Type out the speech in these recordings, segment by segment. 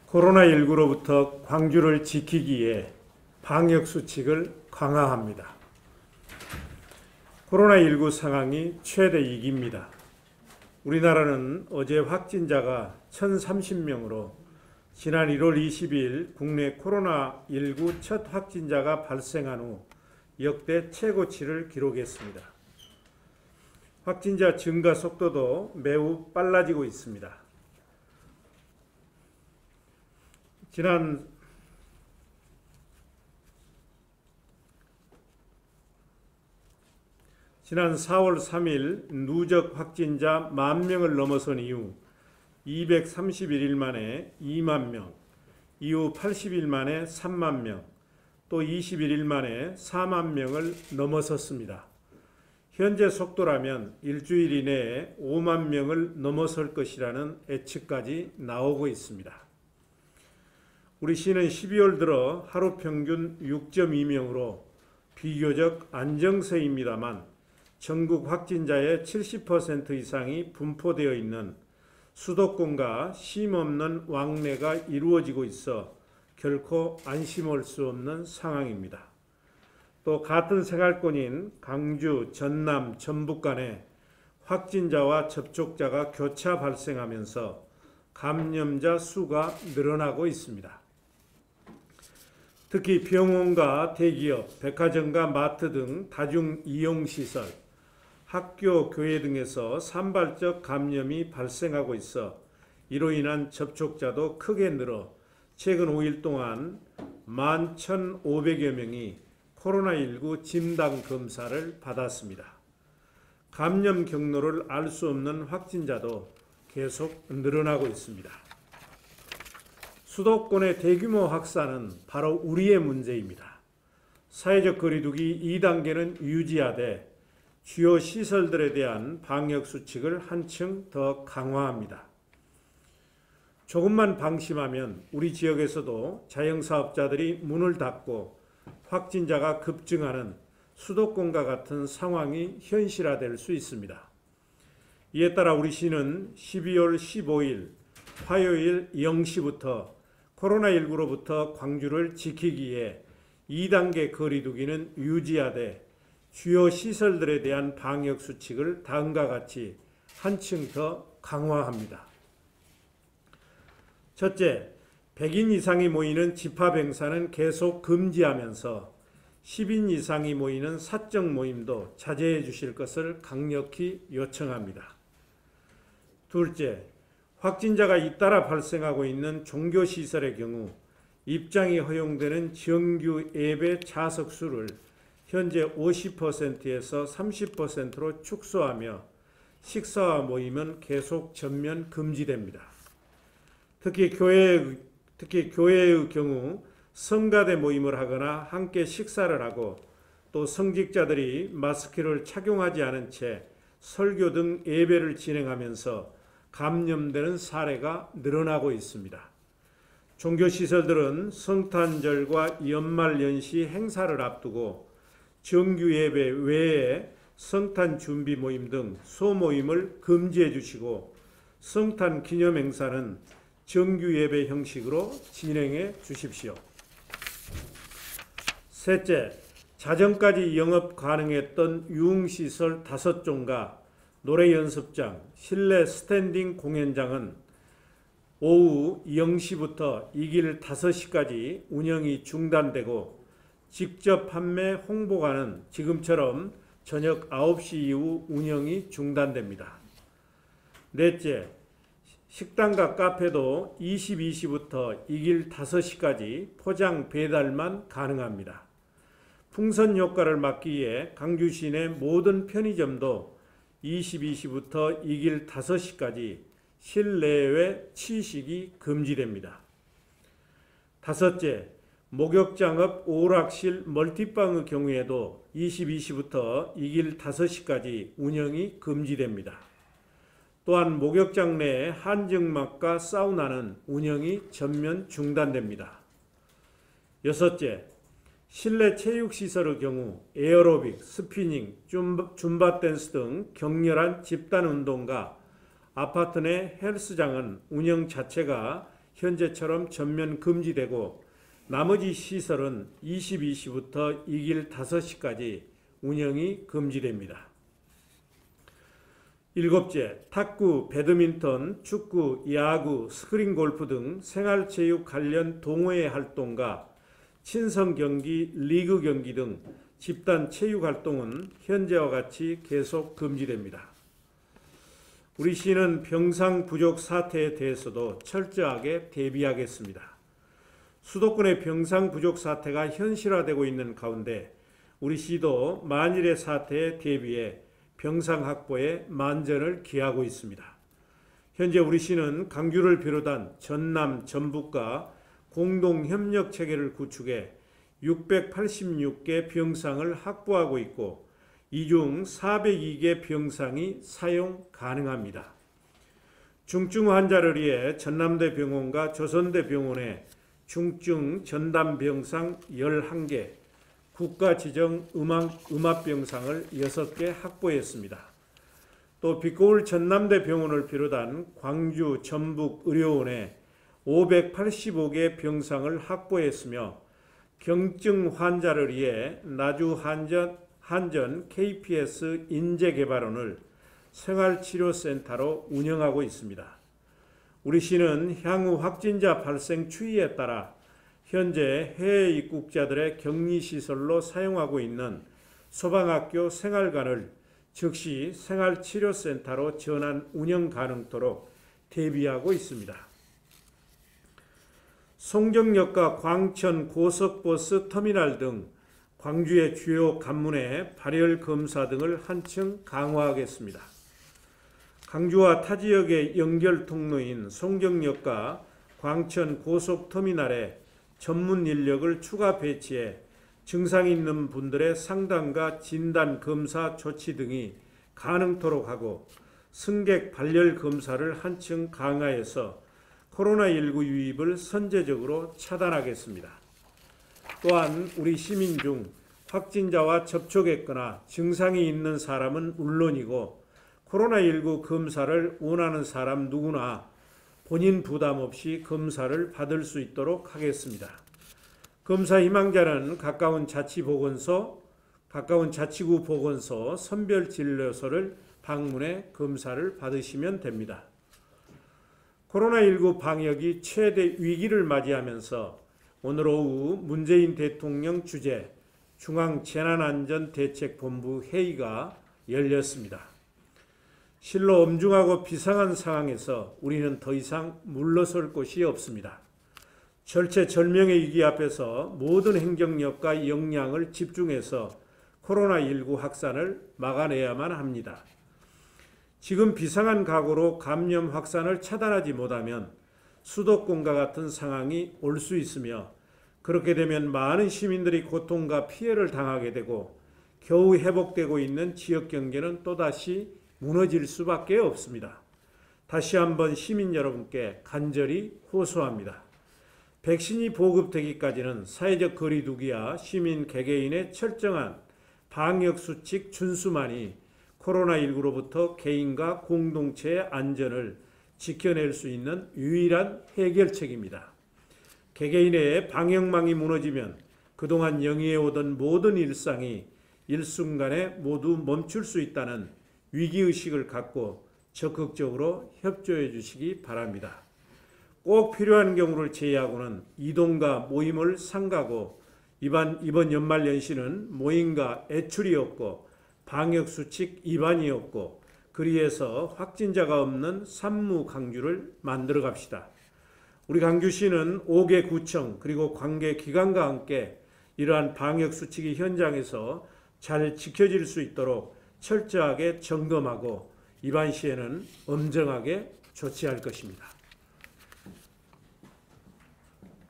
코로나19로부터 광주를 지키기 위해 방역수칙을 강화합니다. 코로나19 상황이 최대 위기입니다. 우리나라는 어제 확진자가 1,030명으로 지난 1월 20일 국내 코로나19 첫 확진자가 발생한 후 역대 최고치를 기록했습니다. 확진자 증가 속도도 매우 빨라지고 있습니다. 지난 4월 3일 누적 확진자 10,000명을 넘어선 이후 231일 만에 2만 명, 이후 80일 만에 3만 명, 또 21일 만에 4만 명을 넘어섰습니다. 현재 속도라면 일주일 이내에 5만 명을 넘어설 것이라는 예측까지 나오고 있습니다. 우리 시는 12월 들어 하루 평균 6.2명으로 비교적 안정세입니다만 전국 확진자의 70% 이상이 분포되어 있는 수도권과 쉼없는 왕래가 이루어지고 있어 결코 안심할 수 없는 상황입니다. 또 같은 생활권인 강주, 전남, 전북 간에 확진자와 접촉자가 교차 발생하면서 감염자 수가 늘어나고 있습니다. 특히 병원과 대기업, 백화점과 마트 등 다중이용시설, 학교, 교회 등에서 산발적 감염이 발생하고 있어 이로 인한 접촉자도 크게 늘어 최근 5일 동안 11,500여 명이 코로나19 진단검사를 받았습니다. 감염 경로를 알 수 없는 확진자도 계속 늘어나고 있습니다. 수도권의 대규모 확산은 바로 우리의 문제입니다. 사회적 거리두기 2단계는 유지하되 주요 시설들에 대한 방역수칙을 한층 더 강화합니다. 조금만 방심하면 우리 지역에서도 자영사업자들이 문을 닫고 확진자가 급증하는 수도권과 같은 상황이 현실화될 수 있습니다. 이에 따라 우리 시는 12월 15일 화요일 0시부터 코로나19로부터 광주를 지키기 위해 2단계 거리두기는 유지하되 주요 시설들에 대한 방역수칙을 다음과 같이 한층 더 강화합니다. 첫째, 100인 이상이 모이는 집합행사는 계속 금지하면서 10인 이상이 모이는 사적 모임도 자제해 주실 것을 강력히 요청합니다. 둘째, 확진자가 잇따라 발생하고 있는 종교시설의 경우 입장이 허용되는 정규 예배 좌석수를 현재 50%에서 30%로 축소하며 식사와 모임은 계속 전면 금지됩니다. 특히 교회의 경우 성가대 모임을 하거나 함께 식사를 하고 또 성직자들이 마스크를 착용하지 않은 채 설교 등 예배를 진행하면서 감염되는 사례가 늘어나고 있습니다. 종교시설들은 성탄절과 연말연시 행사를 앞두고 정규 예배 외에 성탄 준비 모임 등 소모임을 금지해 주시고 성탄 기념 행사는 정규 예배 형식으로 진행해 주십시오. 셋째, 자정까지 영업 가능했던 유흥시설 5종과 노래 연습장, 실내 스탠딩 공연장은 오후 0시부터 이 길 5시까지 운영이 중단되고 직접 판매 홍보관은 지금처럼 저녁 9시 이후 운영이 중단됩니다. 넷째, 식당과 카페도 22시부터 이 길 5시까지 포장 배달만 가능합니다. 풍선 효과를 막기 위해 강주시 내 모든 편의점도 22시부터 이 길 5시까지 실내외 취식이 금지됩니다. 다섯째, 목욕장업 오락실 멀티방의 경우에도 22시부터 이 길 5시까지 운영이 금지됩니다. 또한 목욕장 내 한증막과 사우나는 운영이 전면 중단됩니다. 여섯째, 실내 체육시설의 경우 에어로빅, 스피닝, 줌바 댄스 등 격렬한 집단운동과 아파트 내 헬스장은 운영 자체가 현재처럼 전면 금지되고 나머지 시설은 22시부터 이 길 5시까지 운영이 금지됩니다. 일곱째, 탁구, 배드민턴, 축구, 야구, 스크린 골프 등 생활체육 관련 동호회 활동과 친선 경기, 리그 경기 등 집단 체육 활동은 현재와 같이 계속 금지됩니다. 우리 시는 병상 부족 사태에 대해서도 철저하게 대비하겠습니다. 수도권의 병상 부족 사태가 현실화되고 있는 가운데 우리 시도 만일의 사태에 대비해 병상 확보에 만전을 기하고 있습니다. 현재 우리 시는 광주를 비롯한 전남, 전북과 공동협력 체계를 구축해 686개 병상을 확보하고 있고 이 중 402개 병상이 사용 가능합니다. 중증 환자를 위해 전남대 병원과 조선대 병원에 중증 전담 병상 11개, 국가 지정 음압병상을 6개 확보했습니다. 또 빛거울 전남대 병원을 비롯한 광주, 전북 의료원에 585개 병상을 확보했으며 경증 환자를 위해 나주 한전 KPS 인재개발원을 생활치료센터로 운영하고 있습니다. 우리 시는 향후 확진자 발생 추이에 따라 현재 해외 입국자들의 격리시설로 사용하고 있는 소방학교 생활관을 즉시 생활치료센터로 전환 운영 가능토록 대비하고 있습니다. 송정역과 광천 고속버스 터미널 등 광주의 주요 관문의 발열 검사 등을 한층 강화하겠습니다. 광주와 타 지역의 연결 통로인 송정역과 광천 고속터미널에 전문 인력을 추가 배치해 증상이 있는 분들의 상담과 진단 검사 조치 등이 가능토록 하고 승객 발열 검사를 한층 강화해서 코로나19 유입을 선제적으로 차단하겠습니다. 또한 우리 시민 중 확진자와 접촉했거나 증상이 있는 사람은 물론이고 코로나19 검사를 원하는 사람 누구나 본인 부담 없이 검사를 받을 수 있도록 하겠습니다. 검사 희망자는 가까운 자치구 보건소 선별진료소를 방문해 검사를 받으시면 됩니다. 코로나19 방역이 최대 위기를 맞이하면서 오늘 오후 문재인 대통령 주재 중앙재난안전대책본부 회의가 열렸습니다. 실로 엄중하고 비상한 상황에서 우리는 더 이상 물러설 곳이 없습니다. 절체절명의 위기 앞에서 모든 행정력과 역량을 집중해서 코로나19 확산을 막아내야만 합니다. 지금 비상한 각오로 감염 확산을 차단하지 못하면 수도권과 같은 상황이 올 수 있으며 그렇게 되면 많은 시민들이 고통과 피해를 당하게 되고 겨우 회복되고 있는 지역 경제는 또다시 무너질 수밖에 없습니다. 다시 한번 시민 여러분께 간절히 호소합니다. 백신이 보급되기까지는 사회적 거리 두기와 시민 개개인의 철저한 방역수칙 준수만이 코로나19로부터 개인과 공동체의 안전을 지켜낼 수 있는 유일한 해결책입니다. 개개인의 방역망이 무너지면 그동안 영위해오던 모든 일상이 일순간에 모두 멈출 수 있다는 위기의식을 갖고 적극적으로 협조해 주시기 바랍니다. 꼭 필요한 경우를 제외하고는 이동과 모임을 삼가고 이번 연말연시는 모임과 애출이 없고 방역수칙 위반이 없고 그리해서 확진자가 없는 산무 광주를 만들어 갑시다. 우리 광주시는 5개 구청 그리고 관계 기관과 함께 이러한 방역수칙이 현장에서 잘 지켜질 수 있도록 철저하게 점검하고 이번 시에는 엄정하게 조치할 것입니다.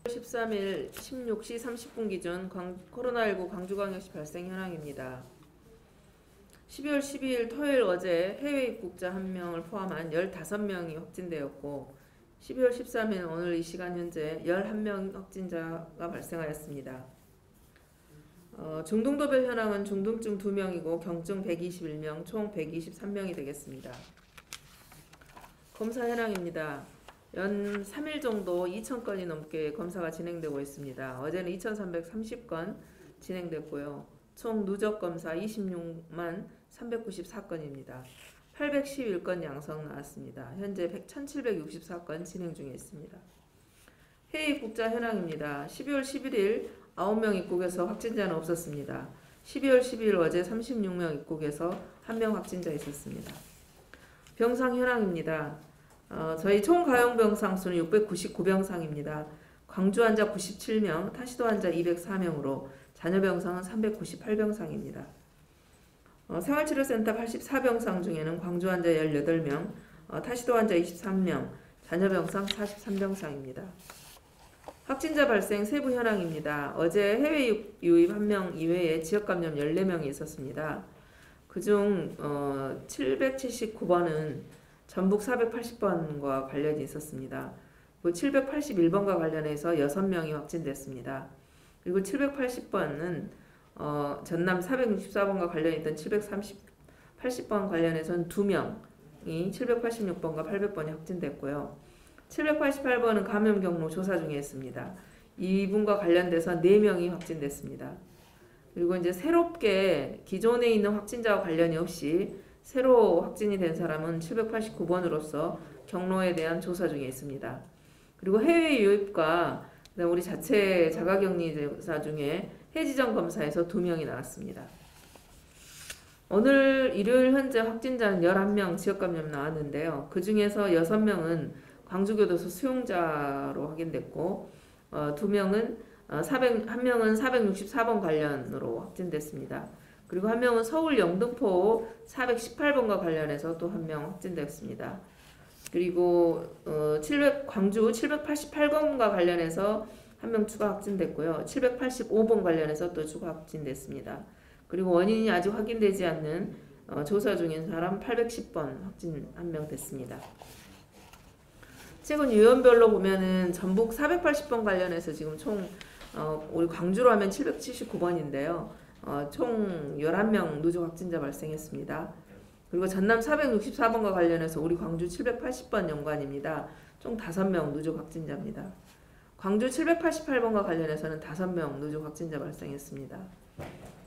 13일 16시 30분 기준 코로나19 광주광역시 발생 현황입니다. 12월 12일 토요일 어제 해외 입국자 1명을 포함한 15명이 확진되었고 12월 13일 오늘 이 시간 현재 11명 확진자가 발생하였습니다. 중등도별 현황은 중등증 2명이고 경증 121명, 총 123명이 되겠습니다. 검사 현황입니다. 연 3일 정도 2,000건이 넘게 검사가 진행되고 있습니다. 어제는 2,330건 진행됐고요. 총 누적 검사 26만 394건입니다. 811건 양성 나왔습니다. 현재 1,764건 진행 중에 있습니다. 해외 입국자 현황입니다. 12월 11일 9명 입국에서 확진자는 없었습니다. 12월 12일 어제 36명 입국에서 1명 확진자 있었습니다. 병상 현황입니다. 저희 총 가용 병상 수는 699병상입니다. 광주 환자 97명, 타시도 환자 204명으로 잔여 병상은 398병상입니다. 생활치료센터 84병상 중에는 광주 환자 18명, 타시도 환자 23명, 잔여 병상 43병상입니다. 확진자 발생 세부 현황입니다. 어제 해외 유입 1명 이외에 지역 감염 14명이 있었습니다. 그중 779번은 전북 480번과 관련이 있었습니다. 그리고 781번과 관련해서 6명이 확진됐습니다. 그리고 780번은 전남 464번과 관련이 있던 780번 관련해서는 2명이 786번과 800번이 확진됐고요. 788번은 감염 경로 조사 중에 있습니다. 이분과 관련돼서 4명이 확진됐습니다. 그리고 이제 새롭게 기존에 있는 확진자와 관련이 없이 새로 확진이 된 사람은 789번으로서 경로에 대한 조사 중에 있습니다. 그리고 해외 유입과 우리 자체 자가격리 조사 중에 해지정 검사에서 2명이 나왔습니다. 오늘 일요일 현재 확진자는 11명 지역감염 나왔는데요. 그 중에서 6명은 광주교도소 수용자로 확인됐고 1명은 464번 관련으로 확진됐습니다. 그리고 1명은 서울 영등포 418번과 관련해서 또 1명 확진됐습니다. 그리고 광주 788번과 관련해서 1명 추가 확진됐고요. 785번 관련해서 또 추가 확진됐습니다. 그리고 원인이 아직 확인되지 않는 조사 중인 사람 810번 확진 1명 됐습니다. 최근 유연별로 보면은 전북 480번 관련해서 지금 총 우리 광주로 하면 779번인데요. 총 11명 누적 확진자 발생했습니다. 그리고 전남 464번과 관련해서 우리 광주 780번 연관입니다. 총 5명 누적 확진자입니다. 광주 788번과 관련해서는 5명 누적 확진자 발생했습니다.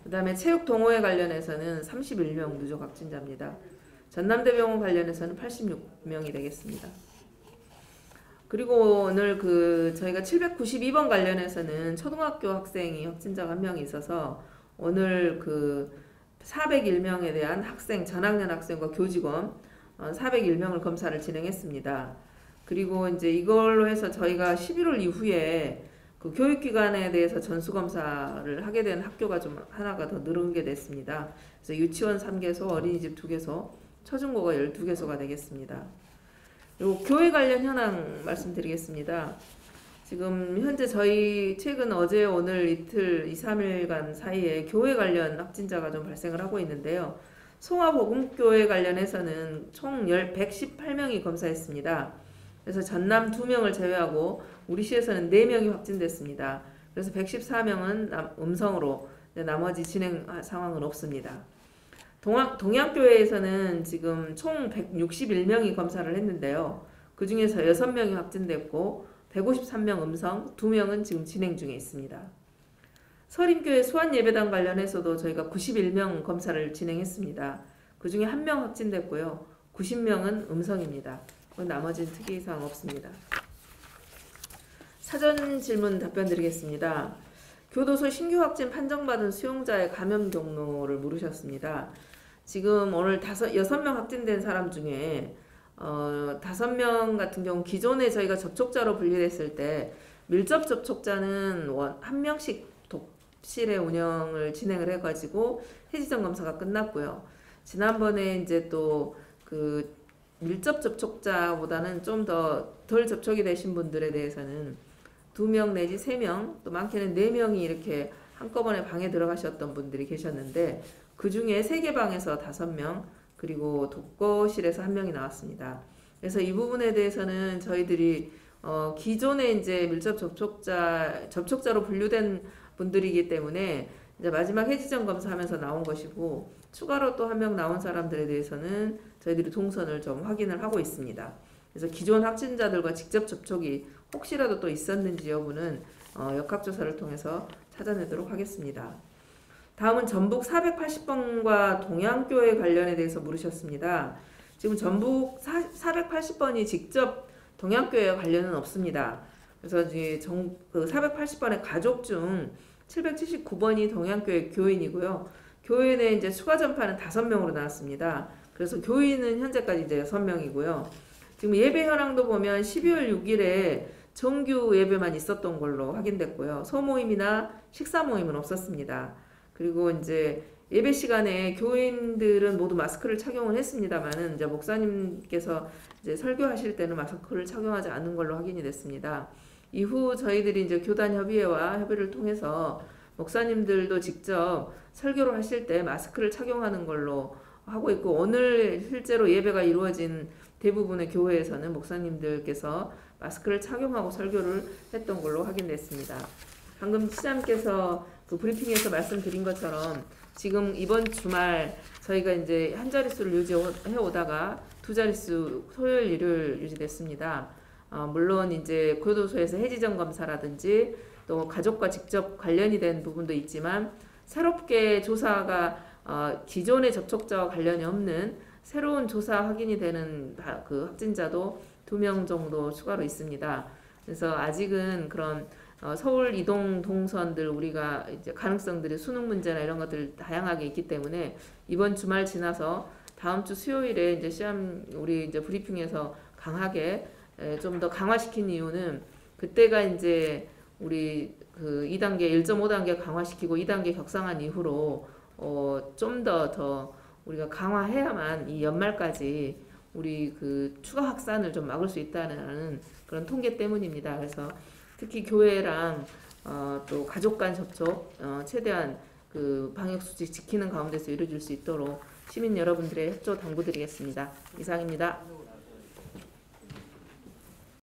그 다음에 체육 동호회 관련해서는 31명 누적 확진자입니다. 전남대병원 관련해서는 86명이 되겠습니다. 그리고 오늘 저희가 792번 관련해서는 초등학교 학생이 확진자가 1명이 있어서 오늘 401명에 대한 학생, 전학년 학생과 교직원 401명을 검사를 진행했습니다. 그리고 이제 이걸로 해서 저희가 11월 이후에 그 교육기관에 대해서 전수검사를 하게 된 학교가 좀 하나가 더 늘게 됐습니다. 그래서 유치원 3개소, 어린이집 2개소, 초중고가 12개소가 되겠습니다. 그리고 교회 관련 현황 말씀드리겠습니다. 지금 현재 저희 최근 어제 오늘 이틀 2, 3일간 사이에 교회 관련 확진자가 좀 발생을 하고 있는데요. 송화복음교회 관련해서는 총 118명이 검사했습니다. 그래서 전남 2명을 제외하고 우리 시에서는 4명이 확진됐습니다. 그래서 114명은 음성으로 나머지 진행 상황은 없습니다. 동양교회에서는 지금 총 161명이 검사를 했는데요. 그 중에서 6명이 확진됐고 153명 음성, 2명은 지금 진행 중에 있습니다. 서림교회 수완예배당 관련해서도 저희가 91명 검사를 진행했습니다. 그 중에 1명 확진됐고요. 90명은 음성입니다. 나머지는 특이사항 없습니다. 사전 질문 답변 드리겠습니다. 교도소 신규 확진 판정받은 수용자의 감염 경로를 물으셨습니다. 지금 오늘 6명 확진된 사람 중에 5명 같은 경우 기존에 저희가 접촉자로 분리됐을 때 밀접 접촉자는 1명씩 독실의 운영을 진행을 해가지고 해지정 검사가 끝났고요. 지난번에 이제 또 밀접 접촉자보다는 좀 덜 접촉이 되신 분들에 대해서는 2명 내지 3명, 또 많게는 4명이 이렇게 한꺼번에 방에 들어가셨던 분들이 계셨는데 그 중에 3개 방에서 5명, 그리고 독거실에서 1명이 나왔습니다. 그래서 이 부분에 대해서는 저희들이 기존에 이제 밀접 접촉자로 분류된 분들이기 때문에 이제 마지막 해지정 검사하면서 나온 것이고 추가로 또 1명 나온 사람들에 대해서는 저희들이 동선을 좀 확인을 하고 있습니다. 그래서 기존 확진자들과 직접 접촉이 혹시라도 또 있었는지 여부는 역학조사를 통해서 찾아내도록 하겠습니다. 다음은 전북 480번과 동양교회 관련에 대해서 물으셨습니다. 지금 전북 480번이 직접 동양교회와 관련은 없습니다. 그래서 이제 480번의 가족 중 779번이 동양교회 교인이고요. 교회 내 이제 추가 전파는 5명으로 나왔습니다. 그래서 교인은 현재까지 이제 6명이고요. 지금 예배 현황도 보면 12월 6일에 정규 예배만 있었던 걸로 확인됐고요. 소모임이나 식사 모임은 없었습니다. 그리고 이제 예배 시간에 교인들은 모두 마스크를 착용을 했습니다만은 이제 목사님께서 이제 설교하실 때는 마스크를 착용하지 않은 걸로 확인이 됐습니다. 이후 저희들이 이제 교단 협의회와 협의를 통해서 목사님들도 직접 설교를 하실 때 마스크를 착용하는 걸로 하고 있고, 오늘 실제로 예배가 이루어진 대부분의 교회에서는 목사님들께서 마스크를 착용하고 설교를 했던 걸로 확인됐습니다. 방금 시장님께서 그 브리핑에서 말씀드린 것처럼 지금 이번 주말 저희가 이제 한 자릿수를 유지해 오다가 2자릿수 토요일 일요일 유지됐습니다. 물론 이제 교도소에서 해지점 검사라든지 또 가족과 직접 관련이 된 부분도 있지만, 새롭게 조사가 기존의 접촉자와 관련이 없는 새로운 조사 확인이 되는 그 확진자도 2명 정도 추가로 있습니다. 그래서 아직은 그런 서울 이동 동선들 우리가 이제 가능성들이 수능 문제나 이런 것들 다양하게 있기 때문에 이번 주말 지나서 다음 주 수요일에 이제 시험 우리 이제 브리핑에서 강하게 좀 더 강화시킨 이유는, 그때가 이제 우리 그 2단계 1.5단계 강화시키고 2단계 격상한 이후로 좀 더 우리가 강화해야만 이 연말까지 우리 그 추가 확산을 좀 막을 수 있다는 그런 통계 때문입니다. 그래서 특히 교회랑 또 가족 간 접촉 최대한 그 방역 수칙 지키는 가운데서 이루어질 수 있도록 시민 여러분들의 협조 당부드리겠습니다. 이상입니다.